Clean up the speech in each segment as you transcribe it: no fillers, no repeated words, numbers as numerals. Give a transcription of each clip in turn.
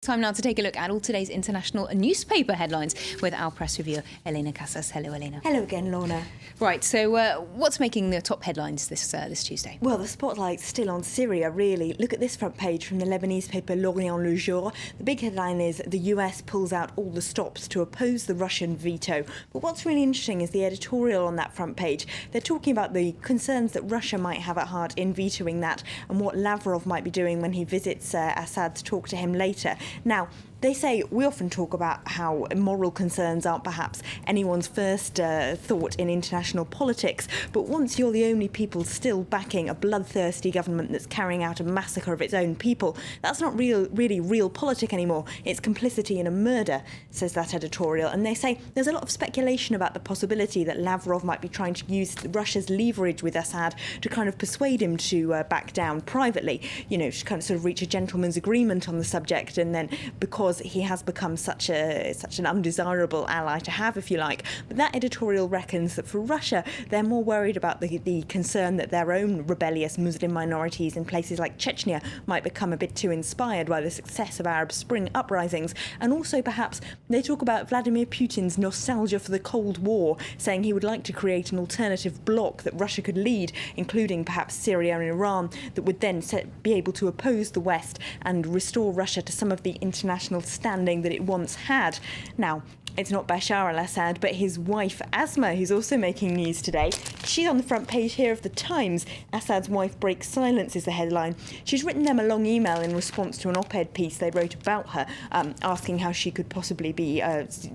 Time now to take a look at all today's international newspaper headlines with our press reviewer, Elena Casas. Hello, Elena. Hello again, Lorna. Right, so what's making the top headlines this Tuesday? Well, the spotlight's still on Syria, really. Look at this front page from the Lebanese paper L'Orient Le Jour. The big headline is the US pulls out all the stops to oppose the Russian veto. But what's really interesting is the editorial on that front page. They're talking about the concerns that Russia might have at heart in vetoing that and what Lavrov might be doing when he visits Assad to talk to him later. Now, they say we often talk about how moral concerns aren't perhaps anyone's first thought in international politics, but once you're the only people still backing a bloodthirsty government that's carrying out a massacre of its own people, that's not really real politic anymore. It's complicity in a murder, says that editorial. And they say there's a lot of speculation about the possibility that Lavrov might be trying to use Russia's leverage with Assad to kind of persuade him to back down privately, to kind of sort of reach a gentleman's agreement on the subject, and then because he has become such an undesirable ally to have, if you like. But that editorial reckons that for Russia, they're more worried about the concern that their own rebellious Muslim minorities in places like Chechnya might become a bit too inspired by the success of Arab Spring uprisings. And also perhaps they talk about Vladimir Putin's nostalgia for the Cold War, saying he would like to create an alternative bloc that Russia could lead, including perhaps Syria and Iran, that would then be able to oppose the West and restore Russia to some of the international standing that it once had. Now, it's not Bashar al-Assad, but his wife, Asma, who's also making news today. She's on the front page here of The Times. Assad's wife breaks silence is the headline. She's written them a long email in response to an op-ed piece they wrote about her, asking how she could possibly be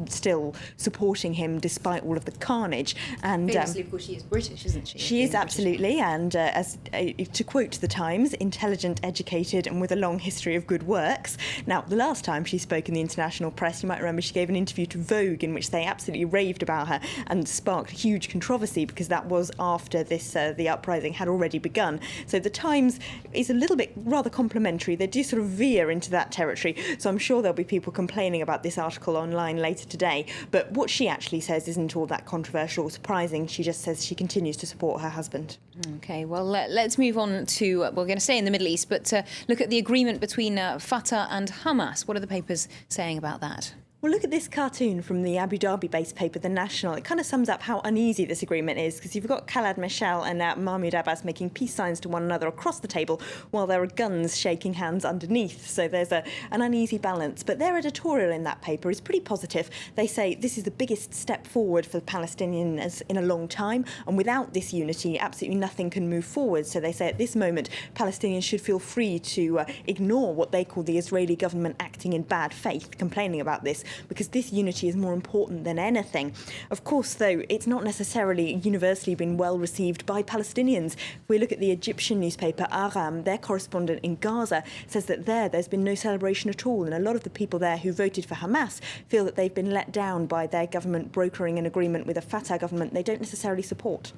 still supporting him despite all of the carnage. And famously, of course, she is British, isn't she? She is absolutely, and to quote The Times, intelligent, educated, and with a long history of good works. Now, the last time she spoke in the international press, you might remember she gave an interview to Vogue in which they absolutely raved about her and sparked huge controversy because that was after the uprising had already begun. So The Times is a little bit rather complimentary. They do sort of veer into that territory. So I'm sure there'll be people complaining about this article online later today. But what she actually says isn't all that controversial or surprising. She just says she continues to support her husband. OK, well, let's move on to, we're going to stay in the Middle East, but look at the agreement between Fatah and Hamas. What are the papers saying about that? Well, look at this cartoon from the Abu Dhabi-based paper, The National. It kind of sums up how uneasy this agreement is, because you've got Khaled Mashal and Mahmoud Abbas making peace signs to one another across the table, while there are guns shaking hands underneath. So there's an uneasy balance. But their editorial in that paper is pretty positive. They say this is the biggest step forward for the Palestinians in a long time, and without this unity, absolutely nothing can move forward. So they say at this moment, Palestinians should feel free to ignore what they call the Israeli government acting in bad faith, complaining about this, because this unity is more important than anything. Of course, though, it's not necessarily universally been well received by Palestinians. If we look at the Egyptian newspaper Aram, their correspondent in Gaza says that there's been no celebration at all, and a lot of the people there who voted for Hamas feel that they've been let down by their government brokering an agreement with a Fatah government they don't necessarily support.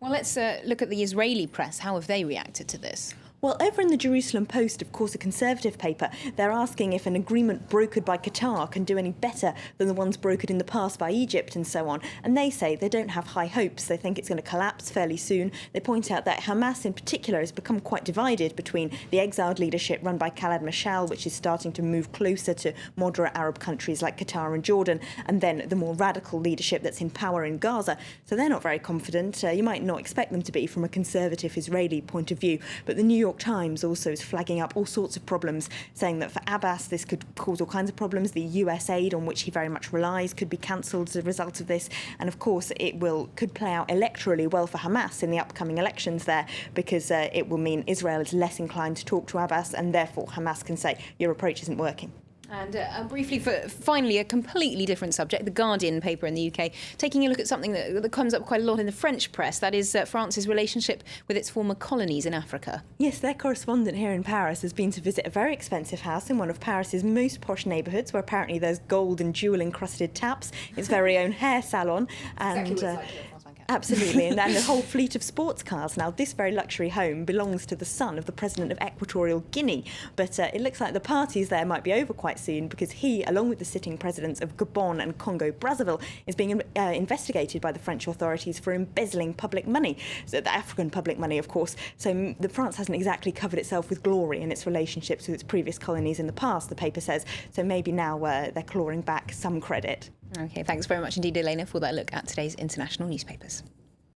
Well, let's look at the Israeli press. How have they reacted to this? Well, over in the Jerusalem Post, of course, a conservative paper, they're asking if an agreement brokered by Qatar can do any better than the ones brokered in the past by Egypt and so on. And they say they don't have high hopes. They think it's going to collapse fairly soon. They point out that Hamas in particular has become quite divided between the exiled leadership run by Khaled Mashal, which is starting to move closer to moderate Arab countries like Qatar and Jordan, and then the more radical leadership that's in power in Gaza. So they're not very confident. You might not expect them to be from a conservative Israeli point of view. But the New York Times also is flagging up all sorts of problems, saying that for Abbas this could cause all kinds of problems. The US aid on which he very much relies could be cancelled as a result of this, and of course it could play out electorally well for Hamas in the upcoming elections there, because it will mean Israel is less inclined to talk to Abbas, and therefore Hamas can say your approach isn't working. And briefly, finally, a completely different subject, the Guardian paper in the UK, taking a look at something that comes up quite a lot in the French press, that is France's relationship with its former colonies in Africa. Yes, their correspondent here in Paris has been to visit a very expensive house in one of Paris's most posh neighbourhoods, where apparently there's gold and jewel-encrusted taps, its very own hair salon. And exactly what it's like here at France 1 Capital. Absolutely, and then the whole fleet of sports cars. Now, this very luxury home belongs to the son of the president of Equatorial Guinea, but it looks like the parties there might be over quite soon because he, along with the sitting presidents of Gabon and Congo-Brazzaville, is being investigated by the French authorities for embezzling public money, so the African public money, of course. So France hasn't exactly covered itself with glory in its relationships with its previous colonies in the past, the paper says. So maybe now they're clawing back some credit. OK, thanks very much indeed, Elena, for that look at today's international newspapers.